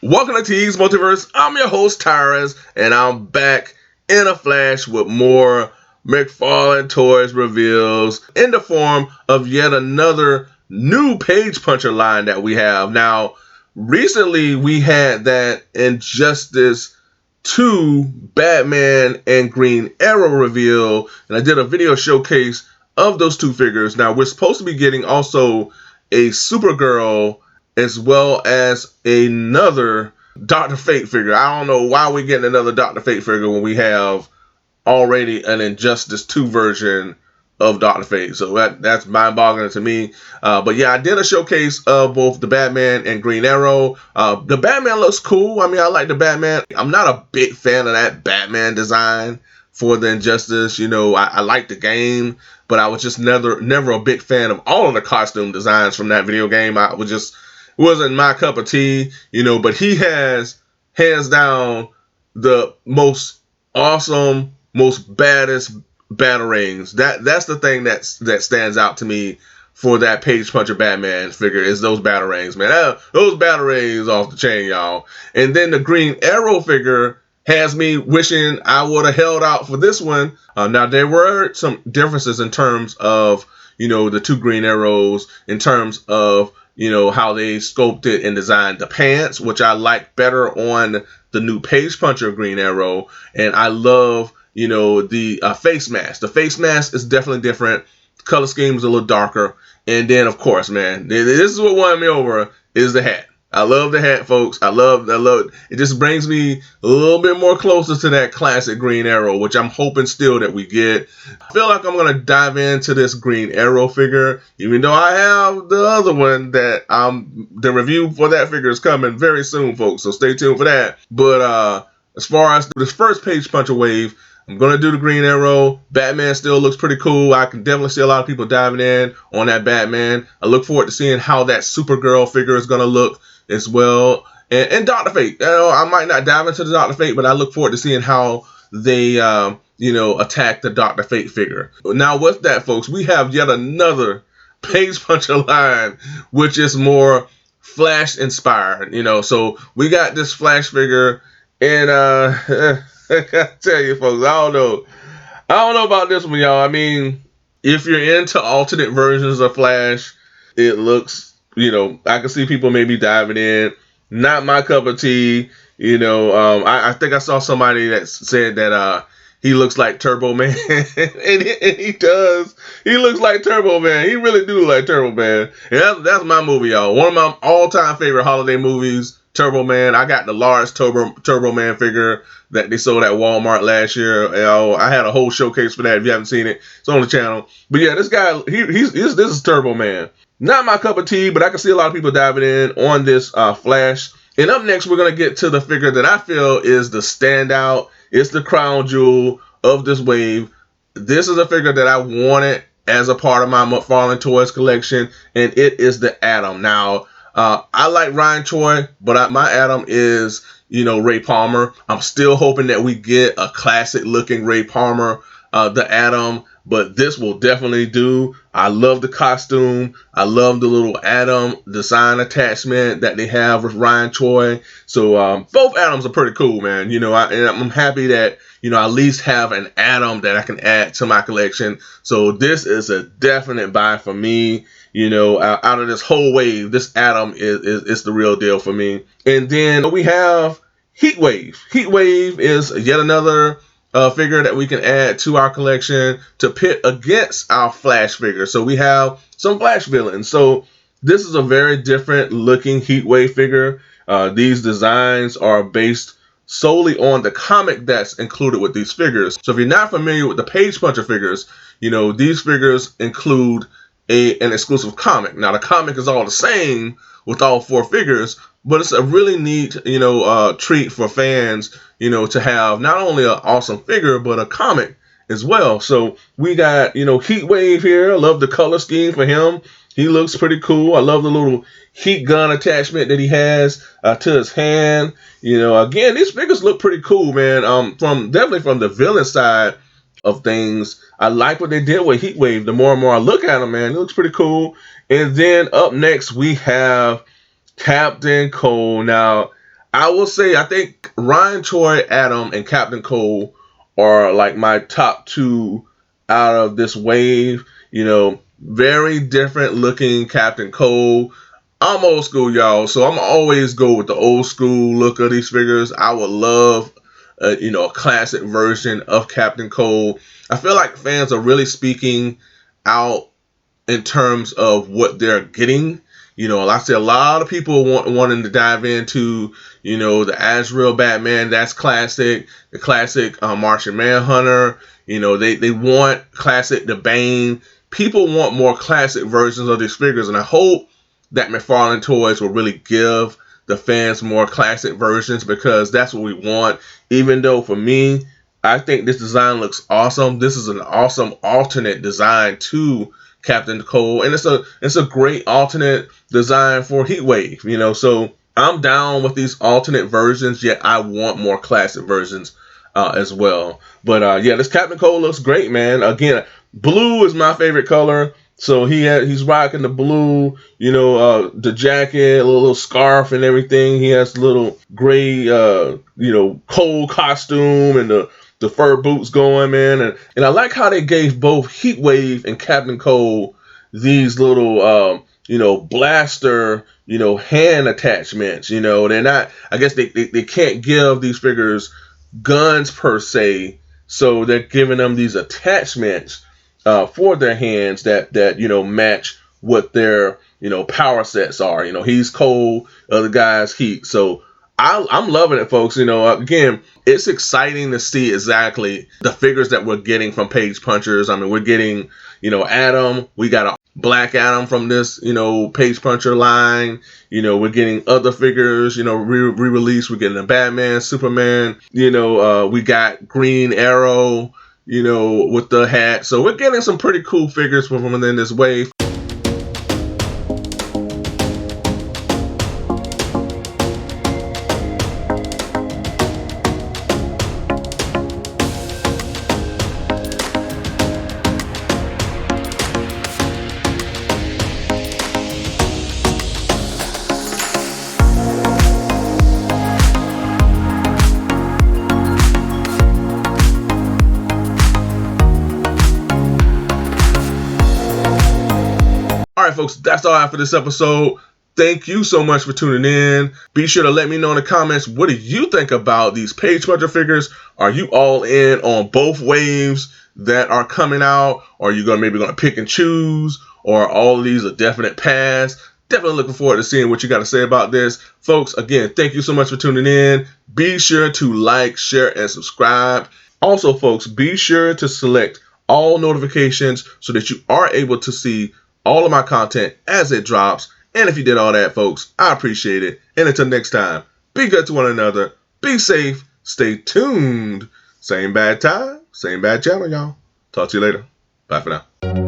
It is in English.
Welcome to T's Multiverse. I'm your host, Tyrus, and I'm back in a flash with more McFarlane Toys reveals in the form of yet another new page puncher line that we have. Now, recently we had that Injustice 2 Batman and Green Arrow reveal, and I did a video showcase of those two figures. Now, we're supposed to be getting also a Supergirl as well as another Dr. Fate figure. I don't know why we're getting another Dr. Fate figure when we have already an Injustice 2 version of Dr. Fate. So that's mind-boggling to me. But yeah, I did a showcase of both the Batman and Green Arrow. The Batman looks cool. I mean, I like the Batman. I'm not a big fan of that Batman design for the Injustice. You know, I like the game, but I was just never a big fan of all of the costume designs from that video game. I was just wasn't my cup of tea, you know, but he has hands down the most awesome, most baddest batarangs. That's the thing that stands out to me for that page puncher Batman figure is those batarangs, man. Those batarangs off the chain, y'all. And then the Green Arrow figure has me wishing I would have held out for this one. Now there were some differences in terms of, you know, the two Green Arrows, in terms of, you know, how they sculpted and designed the pants, which I like better on the new page puncher Green Arrow. And I love, you know, the face mask. The face mask is definitely different. The color scheme is a little darker. And then, of course, man, this is what won me over is the hat. I love the hat, folks. I love it. It just brings me a little bit more closer to that classic Green Arrow, which I'm hoping still that we get. I feel like I'm going to dive into this Green Arrow figure, even though I have the other one that the review for that figure is coming very soon, folks. So stay tuned for that. But as far as this first page puncher wave, I'm going to do the Green Arrow. Batman still looks pretty cool. I can definitely see a lot of people diving in on that Batman. I look forward to seeing how that Supergirl figure is going to look as well. And Dr. Fate. You know, I might not dive into the Dr. Fate, but I look forward to seeing how they, you know, attack the Dr. Fate figure. Now, with that, folks, we have yet another page puncher line, which is more Flash inspired. You know, so we got this Flash figure, and I tell you, folks, I don't know about this one, y'all. I mean, if you're into alternate versions of Flash, it looks, you know, I can see people maybe diving in. Not my cup of tea. You know, I think I saw somebody that said that he looks like Turbo Man, and he does. He looks like Turbo Man. He really do look like Turbo Man. And that's my movie, y'all. One of my all-time favorite holiday movies, Turbo Man. I got the large Turbo Man figure that they sold at Walmart last year. You know, I had a whole showcase for that. If you haven't seen it, it's on the channel. But yeah, this guy, this is Turbo Man. Not my cup of tea, but I can see a lot of people diving in on this Flash. And up next, we're going to get to the figure that I feel is the standout. It's the crown jewel of this wave. This is a figure that I wanted as a part of my McFarlane Toys collection, and it is the Atom. Now, I like Ryan Choi, but my Atom is, you know, Ray Palmer. I'm still hoping that we get a classic-looking Ray Palmer, the Atom. But this will definitely do. I love the costume. I love the little Atom design attachment that they have with Ryan Choi. So both Atoms are pretty cool, man. You know, I'm happy that, you know, I at least have an Atom that I can add to my collection. So this is a definite buy for me. You know, out of this whole wave, this Atom is the real deal for me. And then we have Heatwave. Heatwave is yet another figure that we can add to our collection to pit against our Flash figure. So we have some Flash villains. So this is a very different looking Heatwave figure. These designs are based solely on the comic that's included with these figures. So if you're not familiar with the page puncher figures, you know, these figures include an exclusive comic. Now the comic is all the same with all four figures, but it's a really neat, you know, treat for fans, you know, to have not only an awesome figure, but a comic as well. So we got, you know, Heatwave here. I love the color scheme for him. He looks pretty cool. I love the little heat gun attachment that he has to his hand. You know, again, these figures look pretty cool, man. Definitely from the villain side of things, I like what they did with Heatwave. The more and more I look at him, man, it looks pretty cool. And then up next, we have Captain Cold. Now, I will say, I think Ryan, Troy, Adam, and Captain Cole are like my top two out of this wave. You know, very different looking Captain Cole. I'm old school, y'all, so I'm always go with the old school look of these figures. I would love, a classic version of Captain Cole. I feel like fans are really speaking out in terms of what they're getting. You know, like I said, a lot of people wanting to dive into, the Azrael Batman. That's classic. The classic Martian Manhunter. You know, they want classic the Bane. People want more classic versions of these figures, and I hope that McFarlane Toys will really give the fans more classic versions, because that's what we want. Even though for me, I think this design looks awesome. This is an awesome alternate design to Captain Cole, and it's a great alternate design for Heatwave. So I'm down with these alternate versions, yet I want more classic versions as well. But yeah, this Captain Cole looks great, man. Again, blue is my favorite color, so he's rocking the blue, the jacket, a little scarf and everything. He has a little gray Cole costume and the fur boots going, man. And I like how they gave both Heatwave and Captain Cole these little, blaster, hand attachments. They're not, I guess they can't give these figures guns per se. So they're giving them these attachments for their hands that match what their, power sets are. He's Cole, other guys Heat. So I'm loving it, folks. Again, it's exciting to see exactly the figures that we're getting from Page Punchers. I mean, we're getting, Adam. We got a Black Adam from this, Page Puncher line. We're getting other figures, re-release. We're getting a Batman, Superman. We got Green Arrow, with the hat. So we're getting some pretty cool figures from within this wave. Alright, folks, that's all I have for this episode. Thank you so much for tuning in. Be sure to let me know in the comments, what do you think about these Page Puncher figures? Are you all in on both waves that are coming out? Or are you maybe going to pick and choose? Or all of these a definite pass? Definitely looking forward to seeing what you got to say about this. Folks, again, thank you so much for tuning in. Be sure to like, share, and subscribe. Also, folks, be sure to select all notifications so that you are able to see all of my content as it drops. And if you did all that, folks, I appreciate it. And until next time, be good to one another. Be safe. Stay tuned. Same bad time, same bad channel, y'all. Talk to you later. Bye for now.